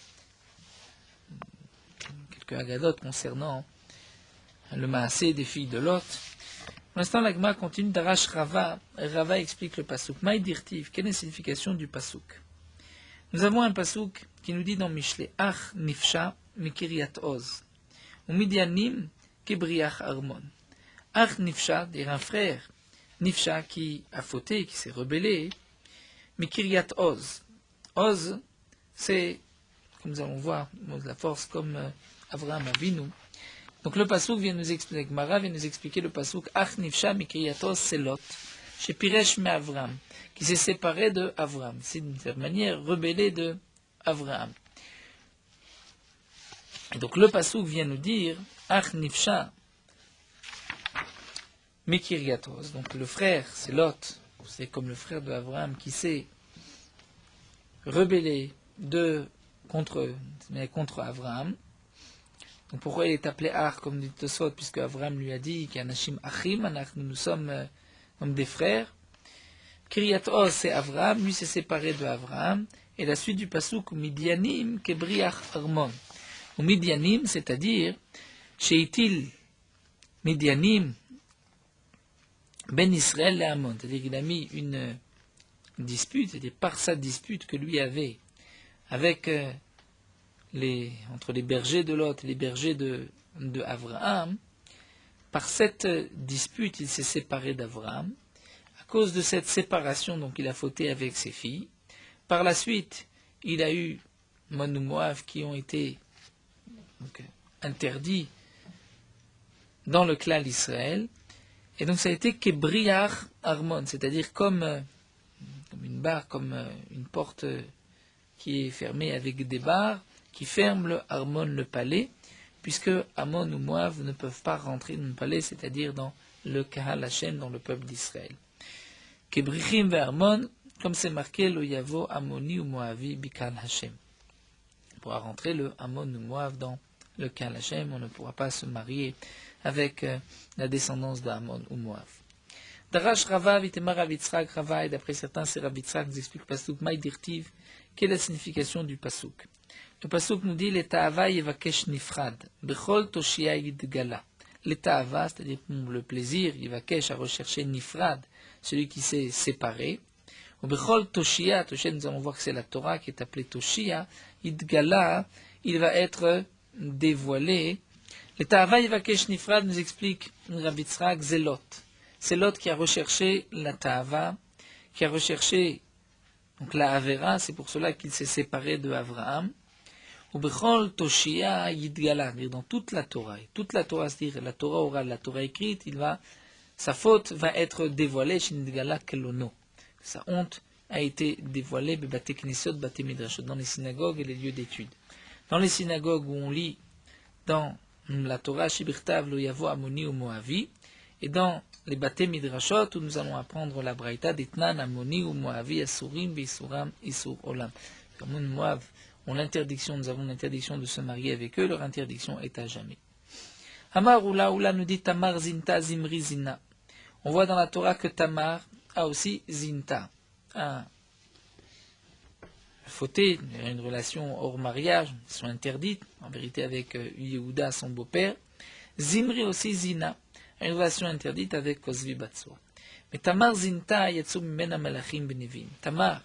quelques agadotes concernant le maasé des filles de Lot. Pour l'instant, la Gemara continue d'Arash Rava. Rava explique le pasuk. Maï dirtiv, quelle est la signification du pasuk? Nous avons un pasuk qui nous dit dans Mishlei, Ach nifsha mikiriat oz, ou midianim kebriach armon. Ach nifsha, dire un frère, nifsha qui a fauté, qui s'est rebellé, mikiriat oz. Oz, c'est, comme nous allons voir, la force comme Avraham Avinu. Donc le pasuk vient nous expliquer, Mara vient nous expliquer le pasuk Ach nifsha mikriyatos c'est Lot, chez Piresh me Avram, qui s'est séparé de Avram. C'est d'une certaine manière rebellé de Avraham. Et donc le pasuk vient nous dire Ach nifsha Mekiriatos. Donc le frère, c'est Lot, c'est comme le frère de Abraham qui s'est rebellé contre Abraham. Donc pourquoi il est appelé Ar, comme dit Tosot, puisque Abraham lui a dit qu'Anashim Achim, nous sommes comme des frères. Kiriatos, c'est Abraham, lui s'est séparé de Abraham. Et la suite du pasuk, Midianim kebriach Armon. Ou Midianim, c'est-à-dire, Sheitil Midianim ben Israël et Amon. C'est-à-dire qu'il a mis une dispute, c'est-à-dire par sa dispute que lui avait avec entre les bergers de Lot et les bergers de Abraham, par cette dispute, il s'est séparé d'Abraham. À cause de cette séparation, donc il a fauté avec ses filles. Par la suite, il a eu Mon ou Moav qui ont été interdits dans le clan d'Israël. Et donc ça a été Kebriach Armon, c'est-à-dire comme une barre, comme une porte qui est fermée avec des barres, qui ferme le Armon, le palais, puisque Ammon ou Moav ne peuvent pas rentrer dans le palais, c'est-à-dire dans le Kahal Hashem, dans le peuple d'Israël. Kebrichim ve Armon, comme c'est marqué, le Yavo Ammoni ou Moavi bikal Hashem. On pourra rentrer le Ammon ou Moav dans le Kahal Hashem, on ne pourra pas se marier avec la descendance d'Ammon ou Moav. Darash Rava, Vitemar Rav Yitzchak, Rava, et d'après certains, c'est Rav Yitzchak nous explique Pasuk Maïdirtiv, quelle est la signification du Pasuk. Le Pasuk nous dit, L'Eta'ava yevakesh nifrad, Bechol toshia yidgala. L'Eta'ava, c'est-à-dire le plaisir, yevakesh à rechercher nifrad, celui qui s'est séparé. Ou Bechol toshia, toshia, nous allons voir que c'est la Torah qui est appelée toshia, yidgala, il va être dévoilé. L'Eta'ava yevakesh nifrad nous explique Rav Yitzchak, c'est Lot. C'est Lot qui a recherché la Ta'ava, qui a recherché donc la Avera, c'est pour cela qu'il s'est séparé de Abraham. Ou Bechol Toshia Yidgala, c'est-à-dire dans toute la Torah. Toute la Torah, c'est-à-dire la Torah orale, la Torah écrite, sa faute va être dévoilée chez Yidgala Kelono. Sa honte a été dévoilée Bebate Knesset, Bate Midrashot, dans les synagogues et les lieux d'études. Dans les synagogues où on lit dans la Torah, Shibirtav Lo Yavo Ammoni ou Moavi, et dans les Bate Midrashot, où nous allons apprendre la Braïta d'Etnan, Ammoni ou Moavi, Asurim, Bisuram, Isur Olam. Ammon, Moav, nous avons l'interdiction de se marier avec eux, leur interdiction est à jamais. Amar Oula nous dit Tamar Zinta Zimri Zina. On voit dans la Torah que Tamar a aussi Zinta, a fauté, une relation hors mariage, elles sont interdites, en vérité avec Yehuda, son beau-père. Zimri aussi Zina, une relation interdite avec Kozvi Batsua. Mais Tamar Zinta Yatsu Mimena Malachim Benevim. Tamar,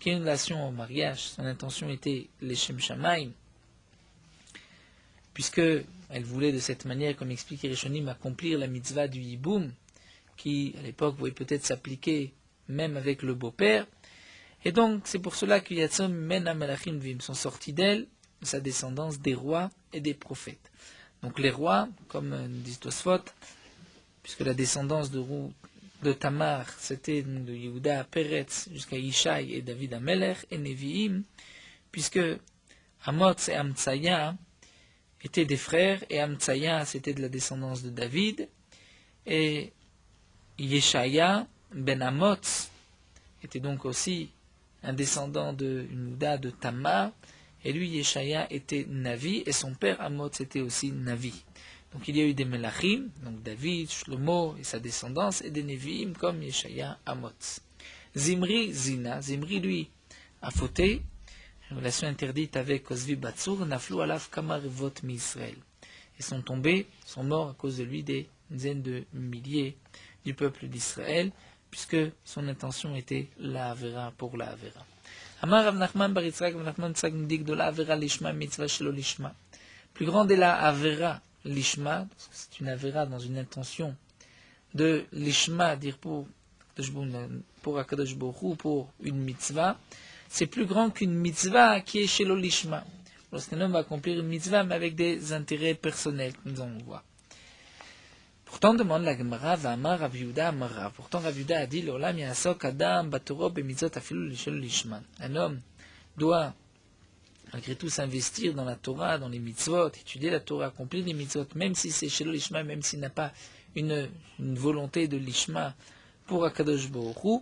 qui a une relation au mariage, son intention était les Shem Shamaim, puisque elle voulait de cette manière, comme explique Rishonim, accomplir la mitzvah du Yiboum, qui à l'époque pouvait peut-être s'appliquer même avec le beau-père. Et donc c'est pour cela que Yatzom Mena Malachim Vim sont sortis d'elle, sa descendance des rois et des prophètes. Donc les rois, comme dit Tosfot, puisque la descendance de Tamar, c'était de Yehuda, Peretz, jusqu'à Ishaï et David Amelech, et Nevi'im, puisque Amotz et Amtsaya étaient des frères, et Amtsaya, c'était de la descendance de David, et Yeshaya, ben Amotz, était donc aussi un descendant de Yehuda, de Tamar, et lui, Yeshaya, était Navi, et son père Amotz était aussi Navi. Donc il y a eu des Melachim, donc David, Shlomo et sa descendance, et des Nevi'im comme Yeshaya, Amotz. Zimri, Zina, Zimri lui a fauté, une relation interdite avec Kozvi Batsur, Naflou Alaf Kamarivot mi Israël. Et sont morts à cause de lui des dizaines de milliers du peuple d'Israël, puisque son intention était la Avera pour la Avera. Amar Rav Nachman bar Yitzchak, Rav Nachman Yitzchak nous dit que de la Avera Lishma, mitzvah shelo Lishma. Plus grande est la Avera Lishma, c'est une Avera dans une intention de Lishma, dire pour Akadosh Baruch Hu, pour une mitzvah, c'est plus grand qu'une mitzvah qui est chez le Lishma. Lorsqu'un homme va accomplir une mitzvah, mais avec des intérêts personnels, que nous allons voir. Pourtant, demande la Gemara, V'amar Rav Yehuda Amara. Pourtant, Rav Yehuda a dit, L'olam yasok adam batoro b'mitzvot afilu shel Lishma. Un homme doit malgré tout s'investir dans la Torah, dans les mitzvot, étudier la Torah, accomplir les mitzvot, même si c'est chez l'Ishma, même s'il n'a pas une volonté de l'ishma pour Akadosh Baruch Hu,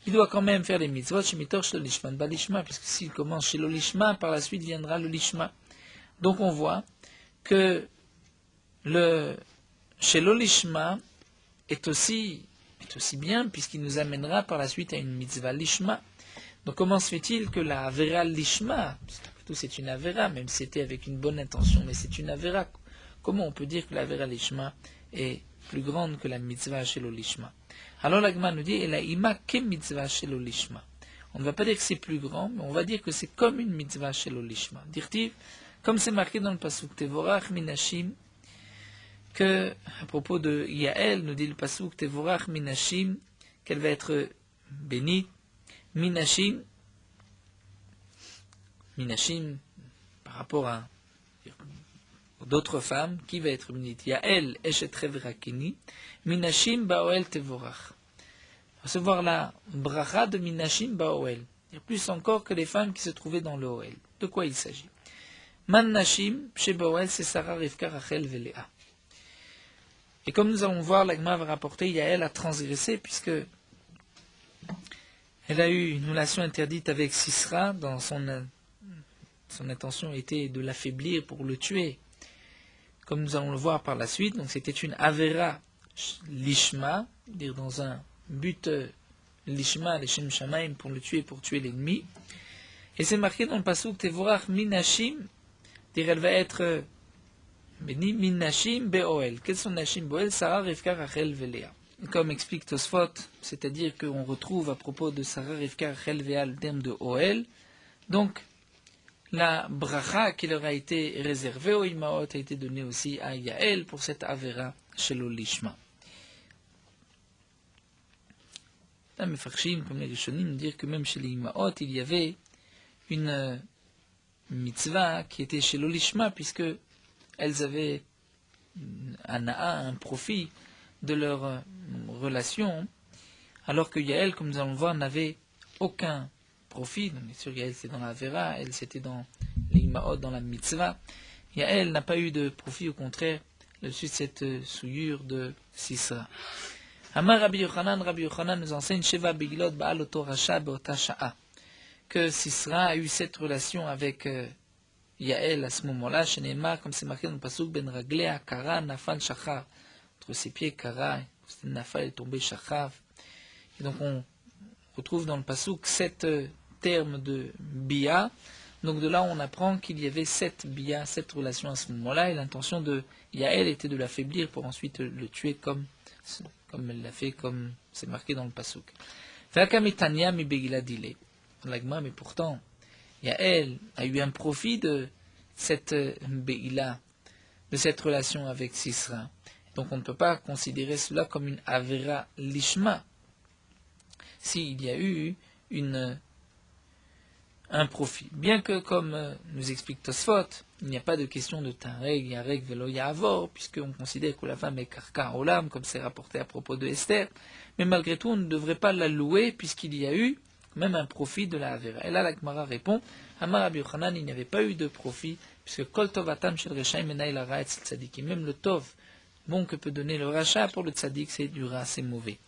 il doit quand même faire les mitzvot chez Mitor chez le lishma ba lishma, puisque s'il commence chez le lishma, par la suite viendra le lishma. Donc on voit que chez le lishma est aussi bien, puisqu'il nous amènera par la suite à une mitzvah lishma. Donc comment se fait-il que la avera lishma, plutôt c'est une avera, même si c'était avec une bonne intention, mais c'est une avera, comment on peut dire que la avera lishma est plus grande que la mitzvah chez le lishma? Alors la Gemara nous dit, et la ima ke mitzvah chez le lishma. On ne va pas dire que c'est plus grand, mais on va dire que c'est comme une mitzvah chez le lishma. Dirtiv, comme c'est marqué dans le pasuk Tevorach minashim, que à propos de Yael, nous dit le pasuk Tevorach minashim, qu'elle va être bénie. Minashim, par rapport à d'autres femmes, qui va être bénie? Yael eshet rakini, minashim baoel tevorach. Recevoir la bracha de minashim baoel, plus encore que les femmes qui se trouvaient dans le Oel. De quoi il s'agit? Man nashim chez baoel, c'est Sarah, Rivka, Rachel, Véléa. Et comme nous allons voir, la Gemara va rapporter, Yael a transgressé, puisque elle a eu une relation interdite avec Sisra, dans son intention était de l'affaiblir pour le tuer, comme nous allons le voir par la suite. Donc c'était une avera lishma, dire dans un but lishma, leshem shamaim, pour le tuer, pour tuer l'ennemi. Et c'est marqué dans le pasuk Tevorach minashim, dire elle va être bénie minashim be'oel. Quels sont nashim be'oel? Sarah, Rivka, Rachel, Véléa. Comme explique Tosfot, c'est-à-dire qu'on retrouve à propos de Sarah, Rivka, Rachel, Véléa le terme de Oel. Donc, la bracha qui leur a été réservée au Imaot a été donnée aussi à Yael pour cette avera chez le lishma. Là, mes farshim, comme les Rishonim, dire que même chez les Imaot, il y avait une mitzvah qui était chez le lishma, puisque elles avaient un profit de leur relation, alors que Yael, comme nous allons le voir, n'avait aucun profit. Donc, bien sûr, Yael c'était dans la Vera, elle c'était dans l'Imaot, dans la mitzvah. Yael n'a pas eu de profit, au contraire, dessus de cette souillure de Sisra. Amar Rabbi Yochanan nous enseigne Sheva Begilot Baal Oto Rasha Beota Sha'a, que Sisra a eu cette relation avec Yael à ce moment-là, chez Neymar, comme c'est marqué dans le pasuk Ben Raglea Kara Nafal Shachar. Entre ses pieds, Kara, Nafal est tombé Shachav. Et donc on retrouve dans le pasuk 7 termes de Bia. Donc de là on apprend qu'il y avait 7 Bia, 7 relations à ce moment-là, et l'intention de Yael était de l'affaiblir pour ensuite le tuer comme elle l'a fait, comme c'est marqué dans le pasuk. Mais pourtant, Yael a eu un profit de cette Beila, de cette relation avec Sisra. Donc on ne peut pas considérer cela comme une Avera Lishma, s'il y a eu un profit. Bien que, comme nous explique Tosfot, il n'y a pas de question de Tareg, Yareg, Velo, Yavor, puisqu'on considère que la femme est Karka Olam, comme c'est rapporté à propos de Esther, mais malgré tout, on ne devrait pas la louer, puisqu'il y a eu même un profit de la Avera. Et là, la Gemara répond, Amar Rabbi Yochanan, il n'y avait pas eu de profit, puisque Kol Tovatam Shel Reshaim Menai la Raetz Tzadik, et même le Tov, bon que peut donner le rachat pour le Tzadik, c'est du rat, c'est mauvais.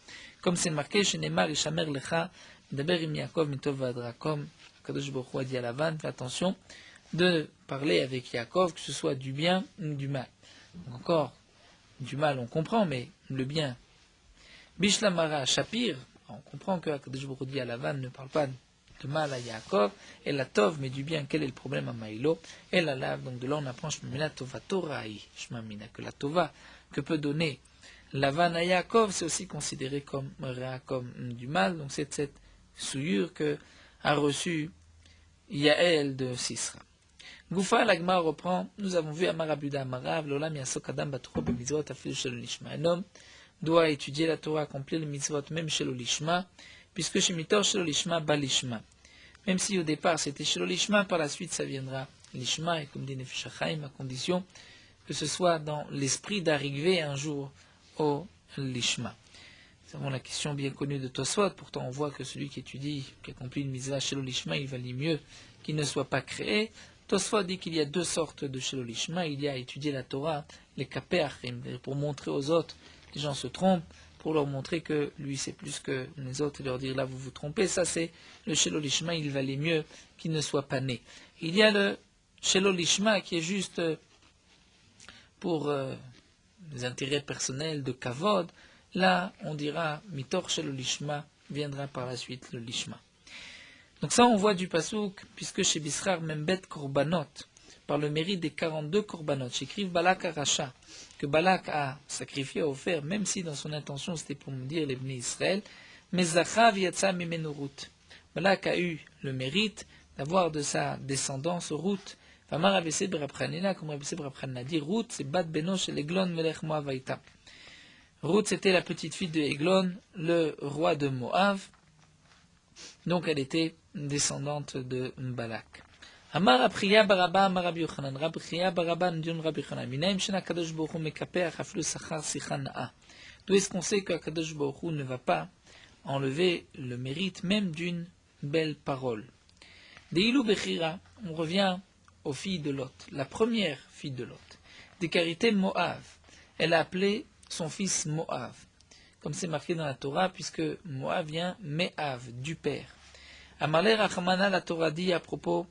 Comme c'est marqué, chez Neymar, Ishamer Lecha, Medaber Im Yaakov, Mitov Vadra, comme Kadosh Baruch Hu a dit à Lavan, fais attention de parler avec Yaakov, que ce soit du bien ou du mal. Donc encore, du mal on comprend, mais le bien. Bishlamara Shapir, on comprend que Kadosh Baruch Hu dit à Lavan, ne parle pas de mal à Yaakov, et la Tov, mais du bien, quel est le problème à Maïlo, et la Lav, donc de là on apprend Shmamina Tova Toraï, Shmamina, que la Tova que peut donner Lavan à Yaakov, c'est aussi considéré comme comme du mal, donc c'est cette souillure que a reçu Yael de Sisra. Goufa, l'Agma reprend, nous avons vu Amar Abuda Amarav, Lolam Yasok Adam Batro Bemizvot Afil Shel Lishma. Un homme doit étudier la Torah, accomplir les mitzvot même chez le Lishma, puisque chez Mitor Shel Lishma Balishma. Même si au départ c'était chez le Lishma, par la suite ça viendra Lishma, et comme dit Nefesh HaChaim, à condition que ce soit dans l'esprit d'arriver un jour au Lishma. Nous avons la question bien connue de Tosfot, pourtant on voit que celui qui étudie, qui accomplit une mitzvah chez le Lishma, il valait mieux qu'il ne soit pas créé. Tosfot dit qu'il y a deux sortes de chez le Lishma, il y a étudier la Torah, les Kapéachim, pour montrer aux autres les gens se trompent, pour leur montrer que lui c'est plus que les autres et leur dire là vous vous trompez. Ça c'est le Shelo Lishma, il valait mieux qu'il ne soit pas né. Il y a le Shelo Lishma qui est juste pour les intérêts personnels de Kavod. Là on dira Mitor Shelo Lishma viendra par la suite le Lishma. Donc ça on voit du Pasuk, puisque chez Bisrar Membet Korbanot, par le mérite des 42 Korbanot, j'écrive Balak Aracha, que Balak a sacrifié, a offert, même si dans son intention c'était pour me dire les Bnei Israël, mais Zachav Yatsa Mimenu Ruth. Balak a eu le mérite d'avoir de sa descendance Ruth. Famar Avese Berapranina, comme Avese Berapranina dit, Ruth c'est Bat Beno Shel Eglon Melech Moav Haïta. Ruth c'était la petite fille de Eglon, le roi de Moab, donc elle était descendante de Balak. Amar Apriya Baraba Amar Rabbi Yochanan. Rabbi Apriya Baraba nous dit Rabbi Yochanan. Minaim shena Kadosh Baruch Hu mekapeach aflu sachar sicha na'a. D'où est-ce qu'on sait que Kadosh Baruch Hu ne va pas enlever le mérite même d'une belle parole? Deilu Bechira, on revient aux filles de Lot, la première fille de Lot. Décarité Moav, elle a appelé son fils Moav, comme c'est marqué dans la Torah, puisque Moav vient Me'av, du père. Amalé Rachamana, la Torah dit à propos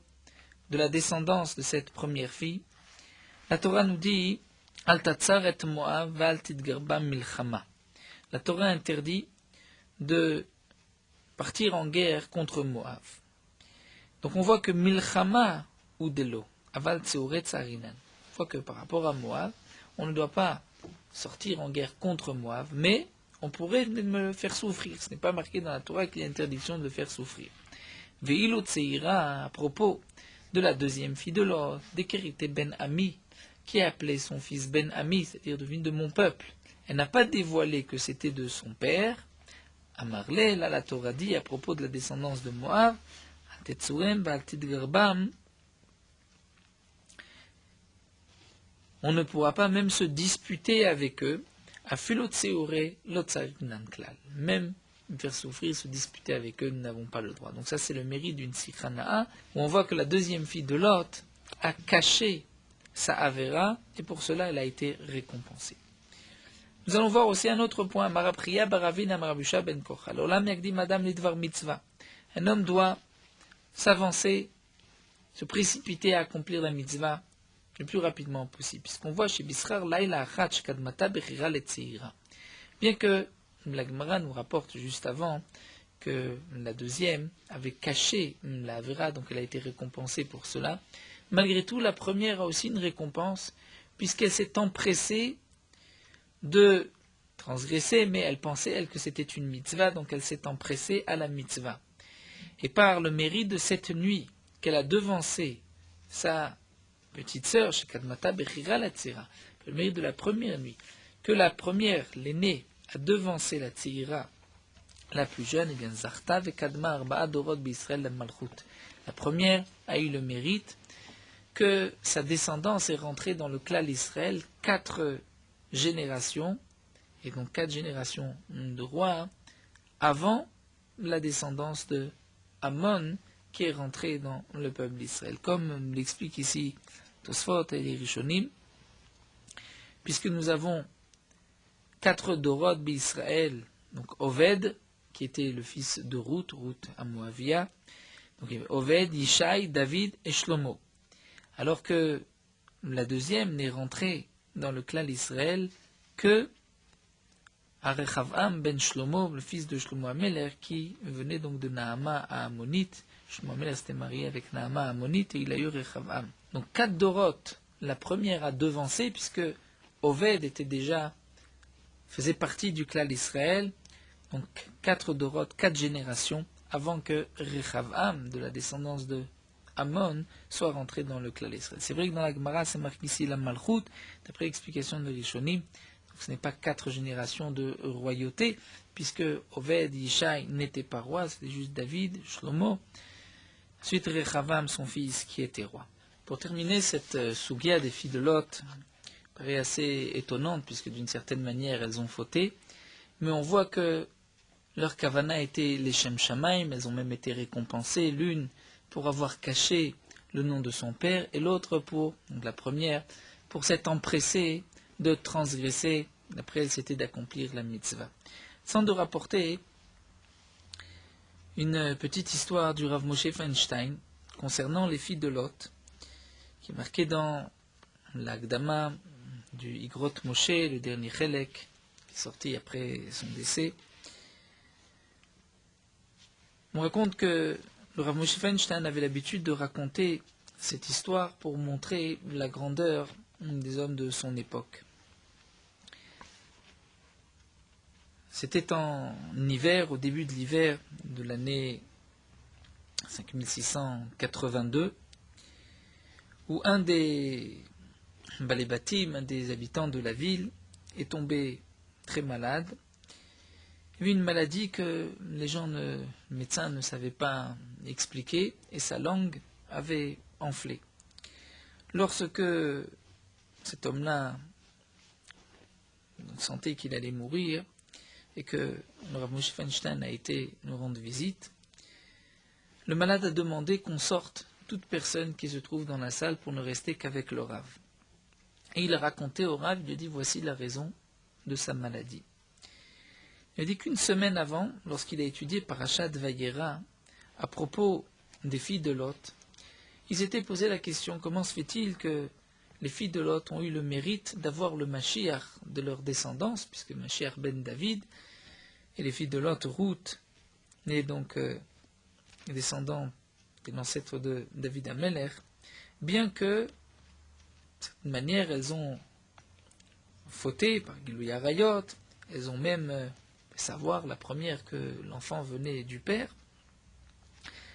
de la descendance de cette première fille, la Torah nous dit Al tatzar et Moav val tidgarba milchama. La Torah interdit de partir en guerre contre Moav. Donc on voit que milchama ou delo, aval tseoret tsarinan. On voit que par rapport à Moav, on ne doit pas sortir en guerre contre Moav, mais on pourrait me faire souffrir. Ce n'est pas marqué dans la Torah qu'il y a interdiction de le faire souffrir. Ve'ilu tseira, à propos de la deuxième fille de Lot, Dékérité Ben Ami, qui a appelé son fils Ben Ami, c'est-à-dire devine de mon peuple. Elle n'a pas dévoilé que c'était de son père. Amarle, là la Torah dit à propos de la descendance de Moab, Tetsurem, Baltidgarbam, on ne pourra pas même se disputer avec eux, à Philotseore, Lotsarinankal. Même faire souffrir, se disputer avec eux, nous n'avons pas le droit. Donc ça c'est le mérite d'une Sikhana'a, où on voit que la deuxième fille de Lot a caché sa Avera, et pour cela elle a été récompensée. Nous allons voir aussi un autre point, Marapriya Baravin Amarabusha Ben Kochal. Olam Yagdi Madame Lidvar Mitzvah. Un homme doit s'avancer, se précipiter à accomplir la mitzvah le plus rapidement possible. Puisqu'on voit chez Bisrar, Laila Achatch Kadmata Bechira Letzeira. Bien que la Gemara nous rapporte juste avant que la deuxième avait caché la Avera, donc elle a été récompensée pour cela. Malgré tout, la première a aussi une récompense, puisqu'elle s'est empressée de transgresser, mais elle pensait, elle, que c'était une mitzvah, donc elle s'est empressée à la mitzvah. Et par le mérite de cette nuit, qu'elle a devancé sa petite sœur, Shekadmata Bechira Latzira, le mérite de la première nuit, que la première, l'aînée, a devancé la Tzira, la plus jeune, et bien Zarta Vekadma Arba'a Dorot B'Israël la Malchut. La première a eu le mérite que sa descendance est rentrée dans le clan Israël 4 générations, et donc 4 générations de rois, avant la descendance de Amon, qui est rentré dans le peuple d'Israël. Comme l'explique ici Tosfot et les Rishonim, puisque nous avons 4 Dorot d'Israël, donc Oved, qui était le fils de Ruth, Ruth à Moavia, donc il y avait Oved, Yishai, David et Shlomo. Alors que la deuxième n'est rentrée dans le clan d'Israël que Arechavam ben Shlomo, le fils de Shlomo Ameler, qui venait donc de Naama à Ammonite. Shlomo Ameler s'était marié avec Naama à Ammonite et il a eu Rechavam. Donc 4 Doroth, la première a devancé puisque Oved était déjà faisait partie du clan d'Israël. Donc 4 Doroth, 4 générations avant que Rechavam, de la descendance de Amon, soit rentré dans le clan d'Israël. C'est vrai que dans la Gemara, c'est marqué ici la Malchut, d'après l'explication de Rishonim. Donc ce n'est pas 4 générations de royauté, puisque Oved, Yishai n'était pas roi, c'était juste David, Shlomo. Ensuite, Rechavam, son fils, qui était roi. Pour terminer, cette Sugia des filles de Lot paraît assez étonnante, puisque d'une certaine manière, elles ont fauté. Mais on voit que leur kavana était les Shem Shamaim, elles ont même été récompensées, l'une pour avoir caché le nom de son père, et l'autre pour, donc la première, pour s'être empressée de transgresser d'après elle, c'était d'accomplir la mitzvah. Sans de rapporter une petite histoire du Rav Moshe Feinstein concernant les filles de Lot, qui est marquée dans l'Agdama du Igrot Moshe, le dernier Chelek, qui est sorti après son décès. On raconte que le Rav Moshe Feinstein avait l'habitude de raconter cette histoire pour montrer la grandeur des hommes de son époque. C'était en hiver, au début de l'hiver de l'année 5682, où un des Balébatim, un des habitants de la ville, est tombé très malade. Il y avait une maladie que les médecins ne savaient pas expliquer, et sa langue avait enflé. Lorsque cet homme-là sentait qu'il allait mourir, et que le Rav Moshe Feinstein a été nous rendre visite, le malade a demandé qu'on sorte toute personne qui se trouve dans la salle pour ne rester qu'avec le Rav. Et il a raconté au Rav, il lui a dit voici la raison de sa maladie. Il a dit qu'une semaine avant, lorsqu'il a étudié Parashat Vayera à propos des filles de Lot, il s'était posé la question comment se fait-il que les filles de Lot ont eu le mérite d'avoir le Mashiach de leur descendance, puisque Mashiach ben David, et les filles de Lot, Ruth, nées donc descendants de l'ancêtre de David Ameler, bien que, de cette manière, elles ont fauté par Gilui Arayot, elles ont même savoir la première que l'enfant venait du père.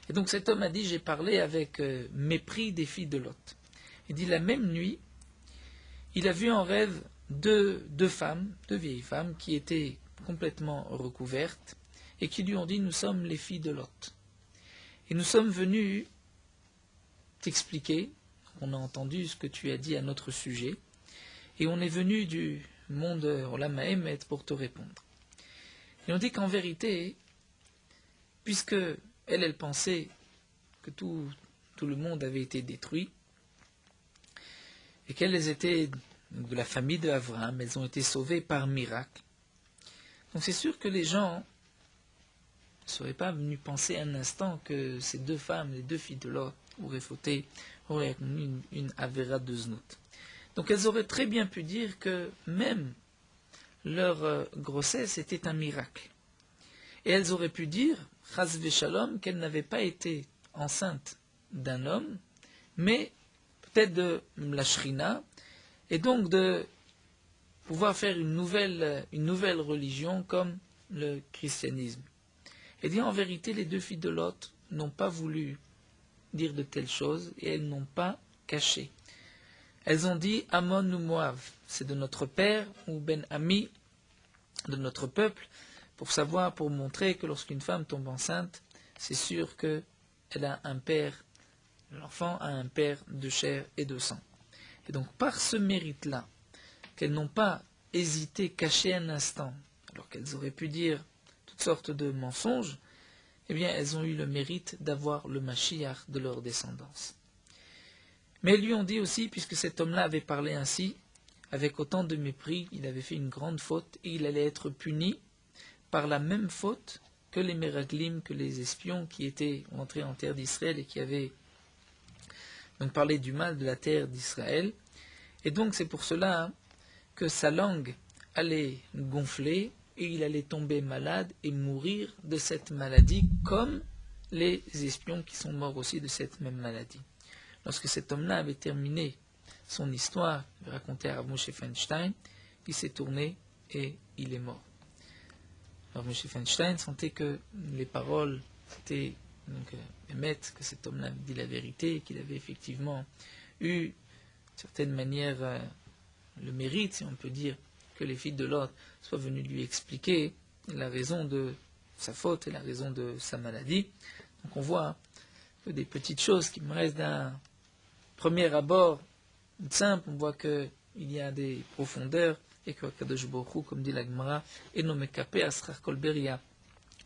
Et donc cet homme a dit j'ai parlé avec mépris des filles de Lot. Il dit la même nuit, il a vu en rêve deux vieilles femmes qui étaient complètement recouvertes et qui lui ont dit nous sommes les filles de Lot. Et nous sommes venus t'expliquer, on a entendu ce que tu as dit à notre sujet, et on est venu du monde Olam Haemet pour te répondre. Et on dit qu'en vérité, puisque elle pensait que tout le monde avait été détruit, et qu'elles étaient de la famille de Abraham, elles ont été sauvées par miracle. Donc c'est sûr que les gens ne seraient pas venus penser un instant que ces deux femmes, les deux filles de Lot, auraient fauté, auraient commis une Avera de Znout. Donc elles auraient très bien pu dire que même leur grossesse était un miracle. Et elles auraient pu dire, Chas v'Shalom, qu'elles n'avaient pas été enceintes d'un homme, mais peut-être de la Shrina, et donc de pouvoir faire une nouvelle religion comme le christianisme. Et dit en vérité, les deux filles de Lot n'ont pas voulu dire de telles choses, et elles n'ont pas caché. Elles ont dit Ammon ou Moab, c'est de notre père, ou Ben Ami, de notre peuple, pour montrer que lorsqu'une femme tombe enceinte, c'est sûr qu'elle a un père, l'enfant a un père de chair et de sang. Et donc par ce mérite-là, qu'elles n'ont pas hésité, caché un instant, alors qu'elles auraient pu dire toutes sortes de mensonges, eh bien elles ont eu le mérite d'avoir le Mashiach de leur descendance. Mais elles lui ont dit aussi, puisque cet homme-là avait parlé ainsi, avec autant de mépris, il avait fait une grande faute et il allait être puni par la même faute que les Meraglim, que les espions qui étaient entrés en terre d'Israël et qui avaient donc parlé du mal de la terre d'Israël. Et donc c'est pour cela que sa langue allait gonfler et il allait tomber malade et mourir de cette maladie comme les espions qui sont morts aussi de cette même maladie. Lorsque cet homme-là avait terminé son histoire, il racontait à Rav Moshe Feinstein, il s'est tourné et il est mort. Rav Moshe Feinstein sentait que les paroles étaient émettent que cet homme-là dit la vérité, qu'il avait effectivement eu, d'une certaine manière, le mérite, si on peut dire, que les filles de Lot soient venues lui expliquer la raison de sa faute et la raison de sa maladie. Donc on voit que des petites choses qui me restent d'un premier abord simple, on voit qu'il y a des profondeurs et que Kadosh Baruch Hu, comme dit la Gemara, et non mekapé asrar kol beria,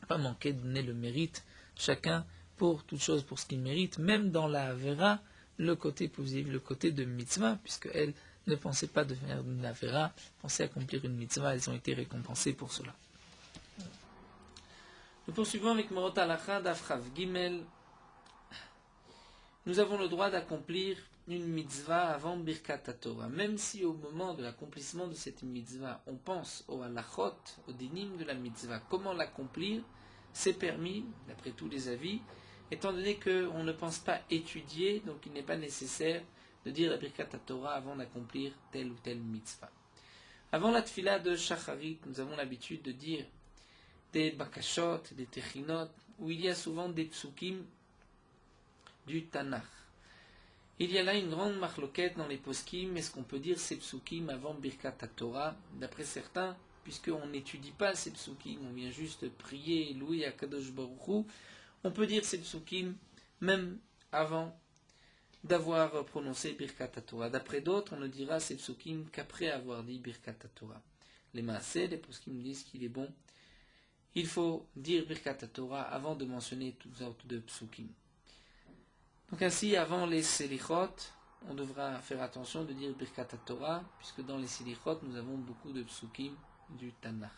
pas manquer de donner le mérite chacun pour toute chose, pour ce qu'il mérite, même dans la Avera, le côté positif, le côté de mitzvah, puisque elle ne pensez pas de faire une avera, pensez accomplir une mitzvah, elles ont été récompensées pour cela. Nous poursuivons avec Morot Halacha Daf Chav Gimel. Nous avons le droit d'accomplir une mitzvah avant Birkat HaTorah, même si au moment de l'accomplissement de cette mitzvah, on pense au halachot, au dinim de la mitzvah. Comment l'accomplir, c'est permis, d'après tous les avis, étant donné qu'on ne pense pas étudier, donc il n'est pas nécessaire de dire la Birkat HaTorah avant d'accomplir telle ou telle mitzvah. Avant la tfila de Shacharit, nous avons l'habitude de dire des bakashot, des techinot, où il y a souvent des psukim du Tanakh. Il y a là une grande marloquette dans les poskim. Est-ce qu'on peut dire ces psukim avant Birkat HaTorah? D'après certains, puisqu'on n'étudie pas ces psukim, on vient juste prier et louer Akadosh Baruch Hu, on peut dire ces psukim même avant d'avoir prononcé Birkat HaTorah. D'après d'autres, on ne dira ces psukim qu'après avoir dit Birkat HaTorah. Les maaseh, les poskim disent qu'il est bon. Il faut dire Birkat HaTorah avant de mentionner toutes sortes de psukim. Donc ainsi, avant les selichot, on devra faire attention de dire Birkat HaTorah, puisque dans les selichot, nous avons beaucoup de psukim du Tanakh.